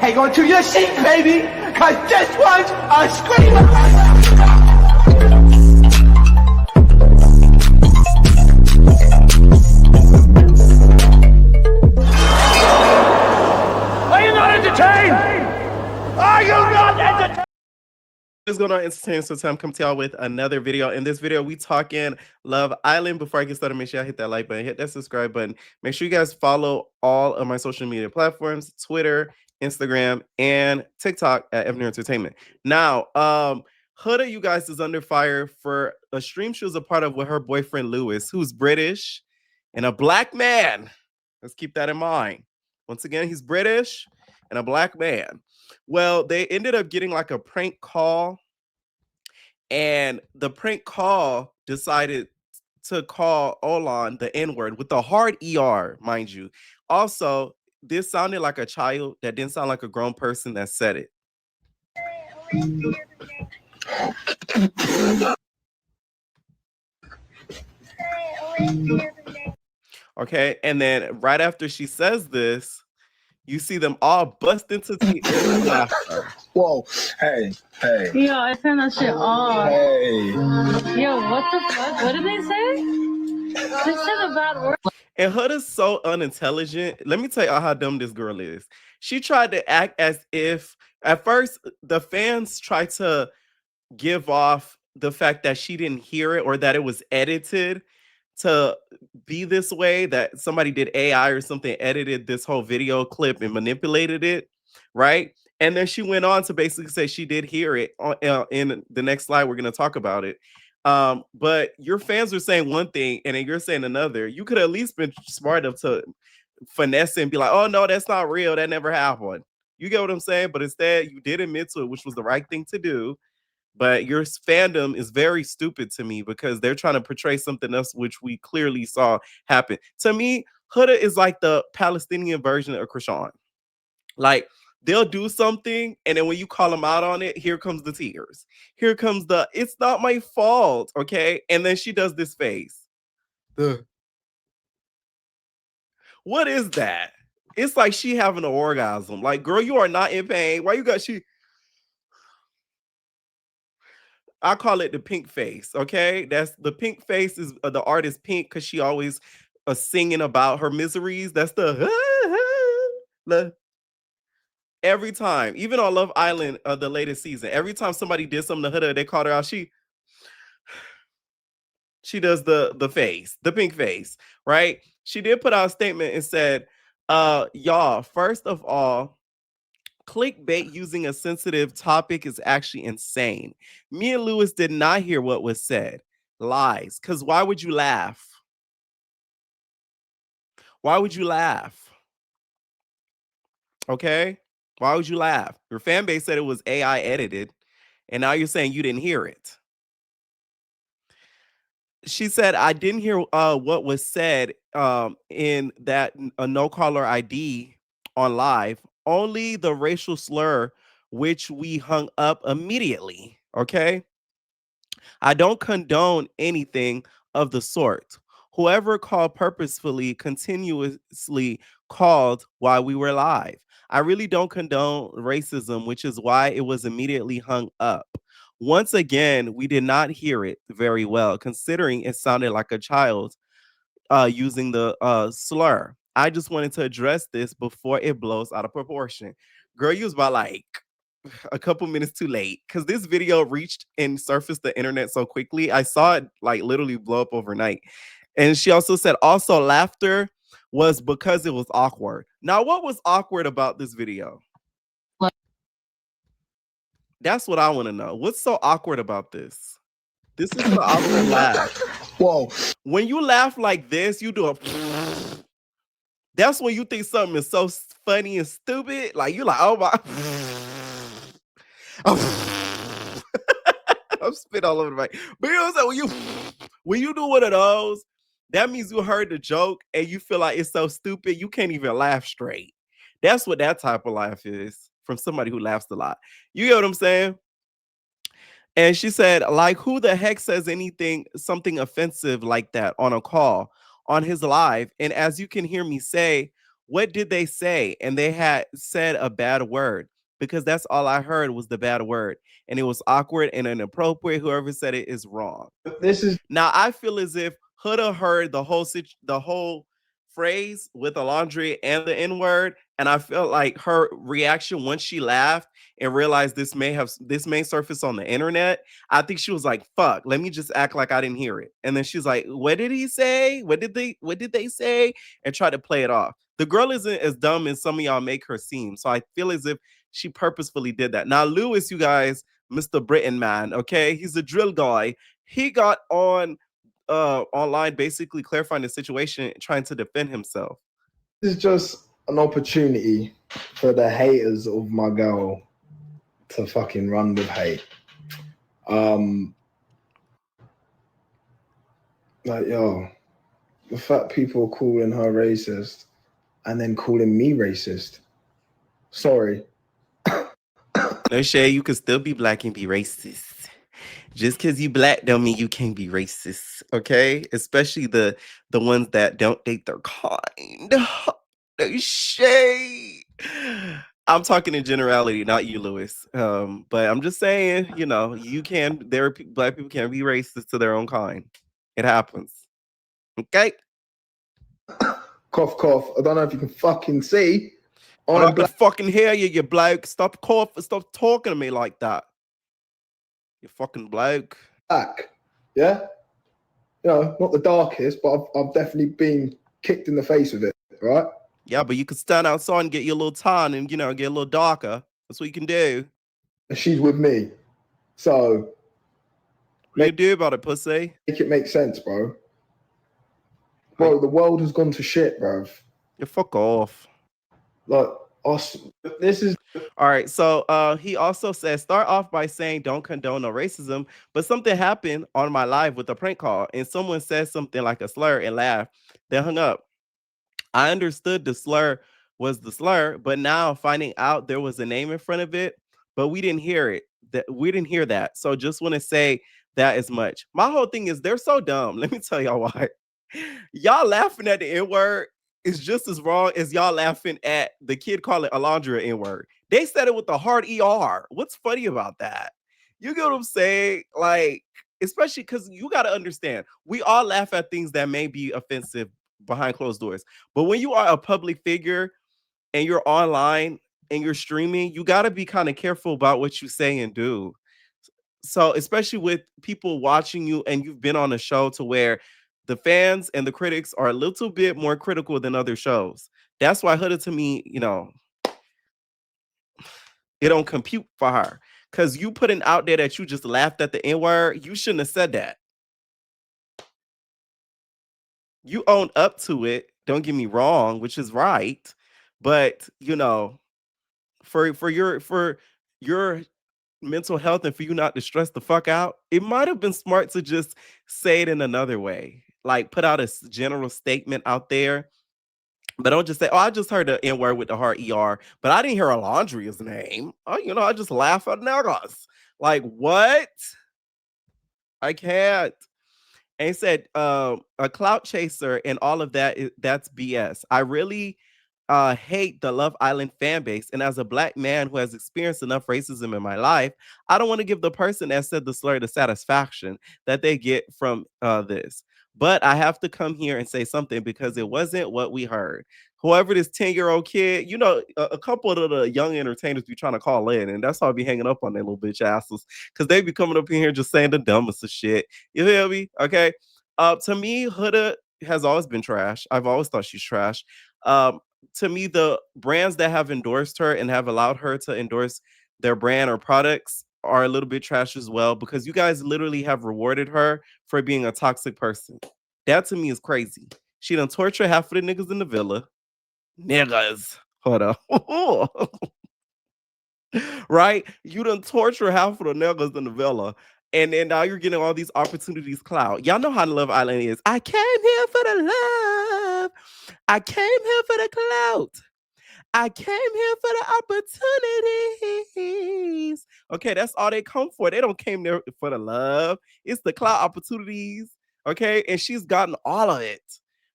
Hang on to your seat, baby, cause this one's a screamer. Are you not entertained? Are you not entertained? What's going on, entertainment? So time come to y'all with another video. In this video, we talking Love Island. Before I get started, make sure y'all hit that like button, hit that subscribe button. Make sure you guys follow all of my social media platforms: Twitter, Instagram, and TikTok at Evner Entertainment. Now, Huda, you guys, is under fire for a stream she was a part of with her boyfriend Lewis, who's British and a black man. Let's keep that in mind. Once again, he's British and a black man. Well, they ended up getting like a prank call, and the prank call decided to call Olan the N-word with a hard ER, mind you. Also, this sounded like a child that didn't sound like a grown person that said it. Okay, and then right after she says this, you see them all bust into tears and laughter. Whoa, hey. Yo, I turned that shit off. Hey. Yo, what the fuck? What did they say? They said a bad word. And Huda's so unintelligent. Let me tell y'all how dumb this girl is. She tried to act as if, at first, the fans tried to give off the fact that she didn't hear it or that it was edited to be this way, that somebody did AI or something, edited this whole video clip and manipulated it, right? And then she went on to basically say she did hear it in the next slide. We're going to talk about it. But your fans are saying one thing and then you're saying another. You could have at least been smart enough to finesse it and be like, oh, no, that's not real. That never happened. You get what I'm saying? But instead, you did admit to it, which was the right thing to do. But your fandom is very stupid to me because they're trying to portray something else, which we clearly saw happen. To me, Huda is like the Palestinian version of Krishan. Like, they'll do something, and then when you call them out on it, here comes the tears. Here comes the, it's not my fault, okay? And then she does this face. What is that? It's like she having an orgasm. Like, girl, you are not in pain. Why you got she? I call it the pink face, okay? That's the pink face is the artist Pink because she always singing about her miseries. That's the every time, even on Love Island, the latest season, every time somebody did something to Huda, they called her out. She does the face, the pink face, right? She did put out a statement and said, y'all, first of all, clickbait using a sensitive topic is actually insane. Me and Lewis did not hear what was said. Lies. Because why would you laugh? Why would you laugh? Okay? Why would you laugh? Your fan base said it was AI edited, and now you're saying you didn't hear it. She said, I didn't hear what was said in that no caller ID on live. Only the racial slur, which we hung up immediately. Okay. I don't condone anything of the sort. Whoever called purposefully, continuously called while we were live. I really don't condone racism, which is why it was immediately hung up. Once again, we did not hear it very well, considering it sounded like a child using the slur. I just wanted to address this before it blows out of proportion. Girl, you was about like a couple minutes too late because this video reached and surfaced the internet so quickly. I saw it like literally blow up overnight. And she also said, also laughter was because it was awkward. Now, what was awkward about this video? That's what I want to know. What's so awkward about this? This is an awkward laugh. Whoa. When you laugh like this, you do a that's when you think something is so funny and stupid. Like you're like, oh my. I'm spit all over the mic. But you know what I'm saying? When you do one of those, that means you heard the joke and you feel like it's so stupid, you can't even laugh straight. That's what that type of laugh is from somebody who laughs a lot. You get what I'm saying? And she said, like, who the heck says something offensive like that on a call, on his live? And as you can hear me say, what did they say? And they had said a bad word because that's all I heard was the bad word. And it was awkward and inappropriate. Whoever said it is wrong. This is Now I feel as if Huda heard the whole phrase with Olandria and the N word, and I felt like her reaction once she laughed and realized this may surface on the internet. I think she was like, "Fuck, let me just act like I didn't hear it." And then she's like, "What did he say? What did they say?" And try to play it off. The girl isn't as dumb as some of y'all make her seem, so I feel as if she purposefully did that. Now, Lewis, you guys, Mr. Britain man, okay, he's a drill guy. He got on online basically clarifying the situation, trying to defend himself. this is just an opportunity for the haters of my girl to fucking run with hate. Like, yo, the fact people are calling her racist and then calling me racist. Sorry. No shade, you can still be black and be racist. Just because you black don't mean you can't be racist, okay? Especially the ones that don't date their kind. No shade. I'm talking in generality, not you, Lewis. But I'm just saying, you know, black people can be racist to their own kind. It happens. Okay? Cough, cough. I don't know if you can fucking see. I can fucking hear you, you bloke. Stop coughing. Stop talking to me like that. You fucking bloke. Black. Yeah? You know, not the darkest, but I've definitely been kicked in the face with it, right? Yeah, but you can stand outside and get your little tan and, you know, get a little darker. That's what you can do. And she's with me. So What do you do about it, pussy? make it make sense, bro. Bro, the world has gone to shit, bro. You fuck off. Like, this is... All right, so he also says, start off by saying don't condone no racism, but something happened on my live with a prank call, and someone said something like a slur and laughed, then hung up. I understood the slur was the slur, but now finding out there was a name in front of it, but we didn't hear it. We didn't hear that. So just want to say that as much. My whole thing is they're so dumb. Let me tell y'all why. Y'all laughing at the N-word is just as wrong as y'all laughing at the kid calling Olandria N-word. They said it with the hard ER. What's funny about that? You get what I'm saying? Like, especially because you got to understand, we all laugh at things that may be offensive behind closed doors. But when you are a public figure and you're online and you're streaming, you got to be kind of careful about what you say and do. So, especially with people watching you and you've been on a show to where the fans and the critics are a little bit more critical than other shows. That's why Huda, to me, you know, it don't compute for her. Because you putting out there that you just laughed at the N-word, you shouldn't have said that. You own up to it, don't get me wrong, which is right. But, you know, for your mental health and for you not to stress the fuck out, it might have been smart to just say it in another way. Like put out a general statement out there. But don't just say, "Oh, I just heard the N word with the hard ER, but I didn't hear Olandria's name." Oh, you know, I just laugh at niggas. Like, what? I can't. And he said, a clout chaser and all of that, that's BS. I really hate the Love Island fan base. And as a black man who has experienced enough racism in my life, I don't want to give the person that said the slur the satisfaction that they get from this. But I have to come here and say something because it wasn't what we heard. Whoever this 10-year-old kid, you know, a couple of the young entertainers be trying to call in, and that's how I be hanging up on their little bitch asses because they be coming up in here just saying the dumbest of shit. You feel me? Okay. To me, Huda has always been trash. I've always thought she's trash. To me, the brands that have endorsed her and have allowed her to endorse their brand or products are a little bit trash as well because you guys literally have rewarded her for being a toxic person. That to me is crazy. She done torture half of the niggas in the villa. Niggas. Hold on. Right? You done torture half of the niggas in the villa. And then now you're getting all these opportunities clout. Y'all know how Love Island is. I came here for the love. I came here for the clout. I came here for the opportunities. Okay, that's all they come for. They don't came there for the love. It's the clout opportunities. Okay, and she's gotten all of it.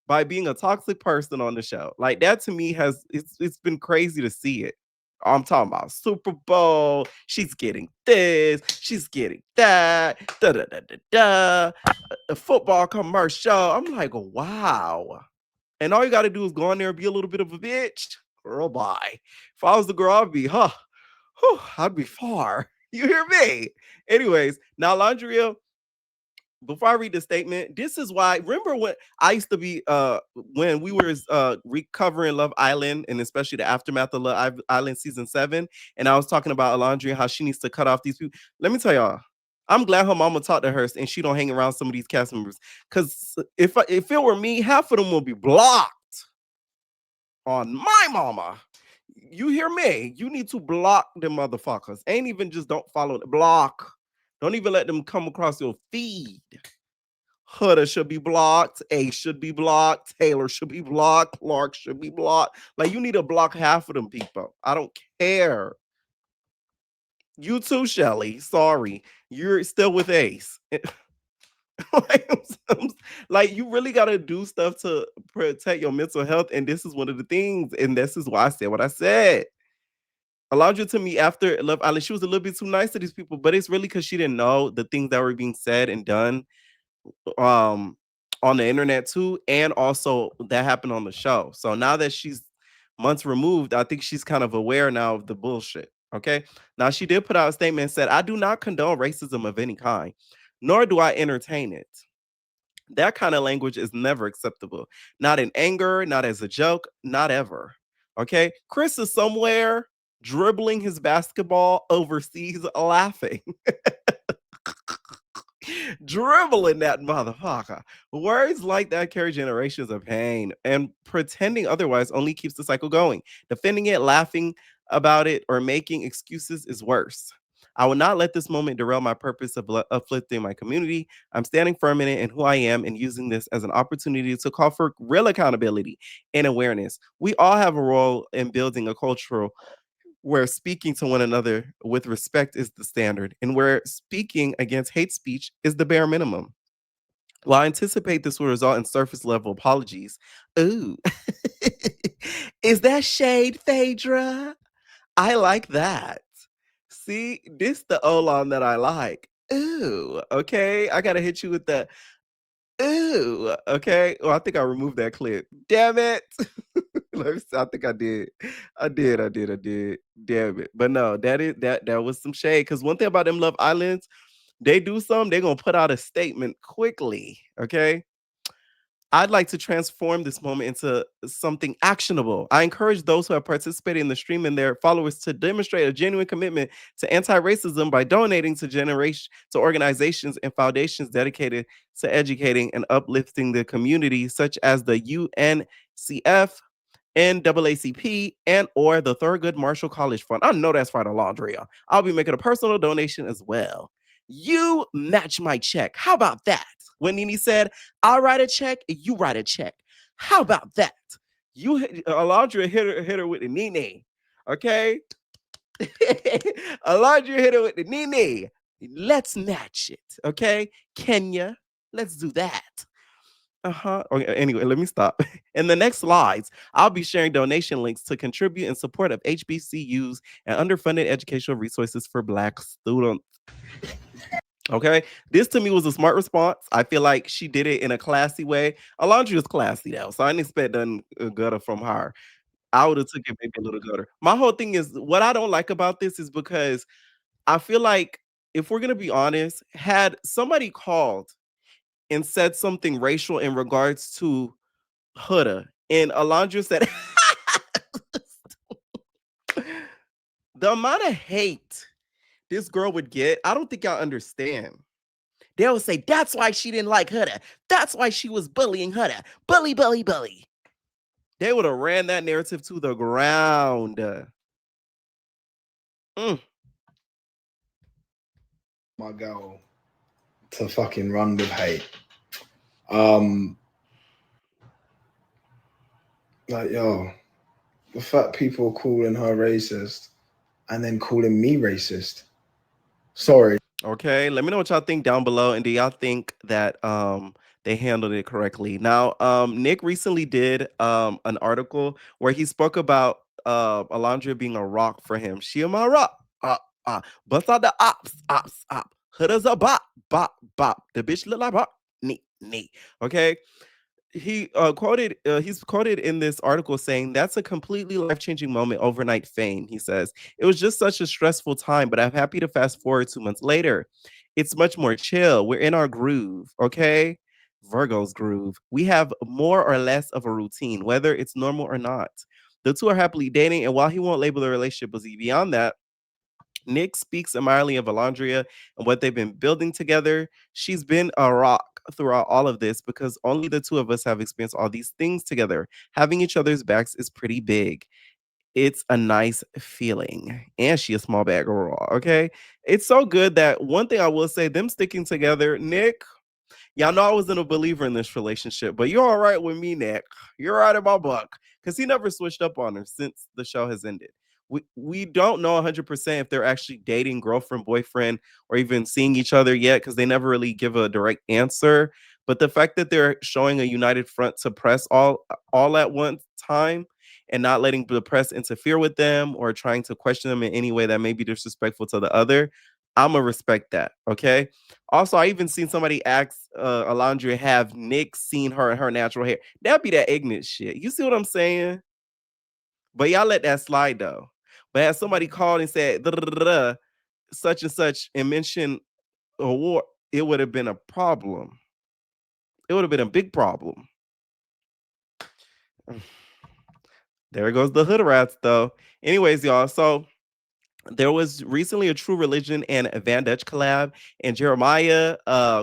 by being a toxic person on the show. Like that to me it's been crazy to see it. I'm talking about Super Bowl. She's getting this. She's getting that. Da da da da da. A football commercial. I'm like, wow. And all you got to do is go in there and be a little bit of a bitch. Girl, bye. If I was the girl, I'd be, I'd be far. You hear me? Anyways, now Landria, before I read the statement, this is why. Remember when I used to be when we were recovering Love Island and especially the aftermath of Love Island season 7, and I was talking about Olandria, how she needs to cut off these people. Let me tell y'all, I'm glad her mama talked to her and she don't hang around some of these cast members. Because if it were me, half of them will be blocked on my mama. You hear me? You need to block them motherfuckers. Ain't even just don't follow the block. Don't even let them come across your feed. Huda should be blocked. Ace should be blocked. Taylor should be blocked. Clark should be blocked. Like, you need to block half of them people. I don't care. You too, Shelly. Sorry. You're still with Ace. Like, you really got to do stuff to protect your mental health. And this is one of the things. And this is why I said what I said. Alondra to me after Love Island, she was a little bit too nice to these people, but it's really because she didn't know the things that were being said and done on the internet too, and also that happened on the show. So now that she's months removed, I think she's kind of aware now of the bullshit. Okay. Now she did put out a statement and said, I do not condone racism of any kind, nor do I entertain it. That kind of language is never acceptable. Not in anger, not as a joke, not ever. Okay. Chris is somewhere dribbling his basketball overseas laughing. Dribbling that motherfucker. Words like that carry generations of pain, and pretending otherwise only keeps the cycle going. Defending it, laughing about it, or making excuses is worse. I will not let this moment derail my purpose of uplifting my community. I'm standing firm in it and who I am and using this as an opportunity to call for real accountability and awareness. We all have a role in building a cultural where speaking to one another with respect is the standard, and where speaking against hate speech is the bare minimum. While I anticipate this will result in surface level apologies, ooh, is that shade, Phaedra? I like that. See, this the Olon that I like. Ooh, okay. I gotta hit you with the ooh, okay. Well, I think I removed that clip. Damn it. Let me see. I think I did. I did. Damn it. But no, that was some shade. Because one thing about them Love Islands, they do something, they're gonna put out a statement quickly. Okay. I'd like to transform this moment into something actionable. I encourage those who have participated in the stream and their followers to demonstrate a genuine commitment to anti-racism by donating to organizations and foundations dedicated to educating and uplifting the community, such as the UNCF, NAACP, and or the Thurgood Marshall College Fund. I know that's right, Alondria. I'll be making a personal donation as well. You match my check. How about that? When Nene said, I'll write a check, you write a check. How about that? Alondria hit her with the Nene. Okay? Alondria hit her with the Nene. Let's match it. Okay? Kenya, let's do that. Okay, anyway, let me stop. In the next slides, I'll be sharing donation links to contribute in support of HBCUs and underfunded educational resources for Black students. Okay, this to me was a smart response. I feel like she did it in a classy way. Alondra is classy though, so I didn't expect nothing gutter from her. I would have took it maybe a little gutter. My whole thing is what I don't like about this is because I feel like if we're gonna be honest, had somebody called and said something racial in regards to Huda, and Alondra said the amount of hate this girl would get, I don't think y'all understand. They would say, that's why she didn't like Huda. That's why she was bullying Huda. Bully, bully, bully. They would have ran that narrative to the ground. My girl to fucking run with hate. Like, yo, the fact people calling her racist and then calling me racist. Sorry. Okay, let me know what y'all think down below. And do y'all think that they handled it correctly. Now, Nick recently did an article where he spoke about Olandria being a rock for him. She my rock. Bust out the op. Huda's a bop. The bitch look like bop. Neat. Okay. He's quoted in this article saying that's a completely life-changing moment, overnight fame. He says it was just such a stressful time, but I'm happy to fast forward 2 months later. It's much more chill. We're in our groove. Okay. Virgo's groove. We have more or less of a routine, whether it's normal or not. The two are happily dating, and while he won't label the relationship as beyond that, Nick speaks admiringly of Olandria and what they've been building together. She's been a rock throughout all of this because only the two of us have experienced all these things together. Having each other's backs is pretty big. It's a nice feeling. And she a small bag girl, okay? It's so good that one thing I will say, them sticking together, Nick, y'all know I wasn't a believer in this relationship, but you're all right with me, Nick. You're all right in my book. Because he never switched up on her since the show has ended. We don't know 100% if they're actually dating, girlfriend, boyfriend, or even seeing each other yet, because they never really give a direct answer. But the fact that they're showing a united front to press all at one time and not letting the press interfere with them or trying to question them in any way that may be disrespectful to the other, I'm gonna respect that. Okay. Also, I even seen somebody ask Olandria, have Nick seen her in her natural hair? That'd be that ignorant shit. You see what I'm saying? But y'all let that slide though. But as somebody called and said such and such and mentioned a war, it would have been a problem. It would have been a big problem. There goes the hood rats though. Anyways, y'all. So there was recently a True Religion and Van Dutch collab, and Jeremiah,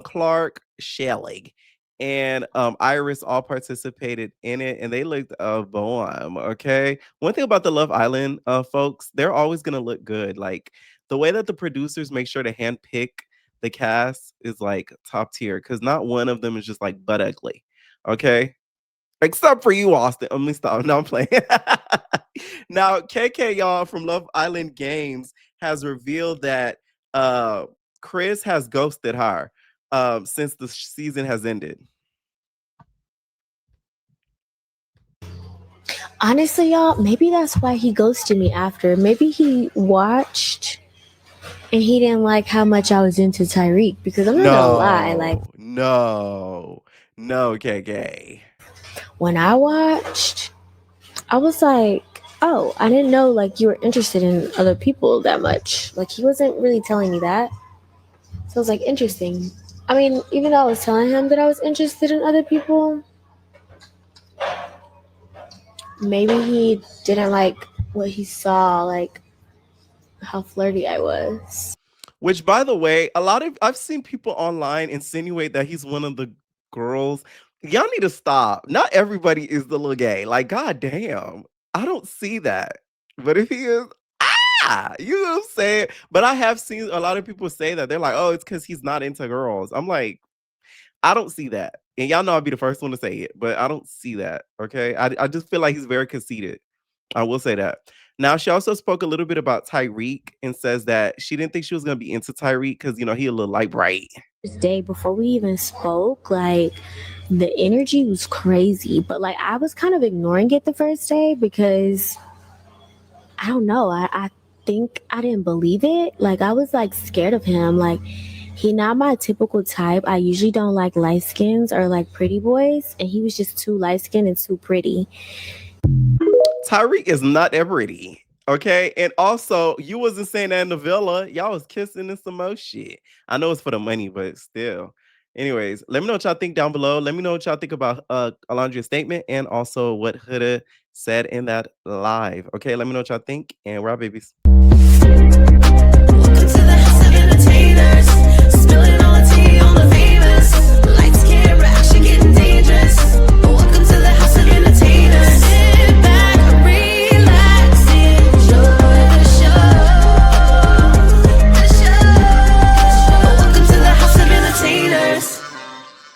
Clark, Shellig, and Iris all participated in it, and they looked bomb. Okay, one thing about the Love Island folks, they're always gonna look good. Like the way that the producers make sure to handpick the cast is like top tier, because not one of them is just like butt ugly. Okay, except for you, Austin. Let me stop. No, I'm playing. Now, Kaykay, y'all, from Love Island Games has revealed that Chris has ghosted her since the season has ended. Honestly, y'all, maybe that's why he ghosted me after. Maybe he watched and he didn't like how much I was into Tyreek, because I'm not gonna lie, like No, Kaykay. when I watched, I was like, oh, I didn't know like you were interested in other people that much. Like he wasn't really telling me that. So I was like, interesting. I mean, even though I was telling him that I was interested in other people, maybe he didn't like what he saw, like how flirty I was. Which, by the way, I've seen people online insinuate that he's one of the girls. Y'all need to stop. Not everybody is the little gay. Like, goddamn, I don't see that. But if he is, you know what I'm saying? But I have seen a lot of people say that they're like, oh, it's because he's not into girls. I'm like, I don't see that. And y'all know I'd be the first one to say it, but I don't see that. Okay. I just feel like he's very conceited. I will say that. Now, she also spoke a little bit about Tyreek and says that she didn't think she was going to be into Tyreek because, you know, he a little light bright. This day before we even spoke, like the energy was crazy, but like I was kind of ignoring it the first day because I don't know. I think I didn't believe it. Like I was like scared of him. Like he not my typical type. I usually don't like light skins or like pretty boys, and he was just too light skinned and too pretty. Tyreek is not that pretty. Okay. And also, you wasn't saying that in the villa. Y'all was kissing and some more shit. I know it's for the money, but still. Anyways, let me know what y'all think down below. Let me know what y'all think about Olandria's statement and also what Huda said in that live. Okay, let me know what y'all think, and we're out, babies.